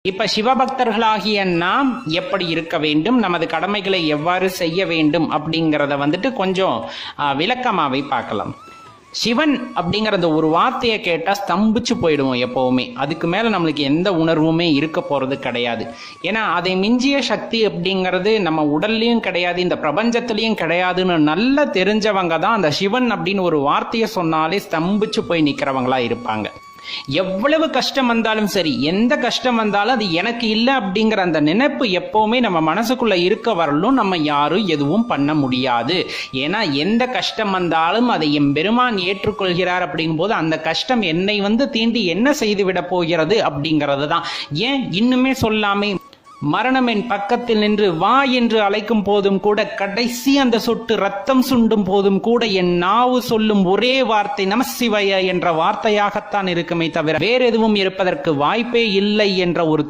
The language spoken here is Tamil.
இப்ப சிவபக்தர்களாகிய நாம் எப்படி இருக்க வேண்டும், நமது கடமைகளை எவ்வாறு செய்ய வேண்டும் அப்படிங்கிறத கொஞ்சம் விளக்கமாவே பார்க்கலாம். சிவன் அப்படிங்கிற அந்த ஒரு வார்த்தையை கேட்டால் ஸ்தம்பிச்சு போயிடுவோம் எப்பவுமே. அதுக்கு மேலே நம்மளுக்கு எந்த உணர்வுமே இருக்க போகிறது கிடையாது. ஏன்னா அதை மிஞ்சிய சக்தி அப்படிங்கிறது நம்ம உடல்லையும் கிடையாது, இந்த பிரபஞ்சத்திலையும் கிடையாதுன்னு நல்லா தெரிஞ்சவங்க தான் அந்த சிவன் அப்படின்னு ஒரு வார்த்தையை சொன்னாலே ஸ்தம்பிச்சு போய் நிற்கிறவங்களா இருப்பாங்க. எவ்வளவு கஷ்டம் வந்தாலும் சரி, எந்த கஷ்டம் வந்தாலும் அது எனக்கு இல்லை அப்படிங்கிற அந்த நினைப்பு எப்பவுமே நம்ம மனசுக்குள்ள இருக்க வரலும் நம்ம யாரும் எதுவும் பண்ண முடியாது. ஏன்னா எந்த கஷ்டம் வந்தாலும் அதை என் பெருமான் ஏற்றுக்கொள்கிறார் அப்படிங்கும் போது அந்த கஷ்டம் என்னை தீண்டி என்ன செய்து விட போகிறது அப்படிங்கிறது தான். ஏன் இன்னுமே சொல்லாமே மரணம் என் பக்கத்தில் நின்று வா என்று அழைக்கும் போதும் கூட, கடைசி அந்த சொட்டு ரத்தம் சுண்டும் போதும் கூட என் நாவு சொல்லும் ஒரே வார்த்தை நமசிவாய என்ற வார்த்தையாகத்தான் இருக்குமே தவிர வேற எதுவும் இருப்பதற்கு வாய்ப்பே இல்லை என்ற ஒரு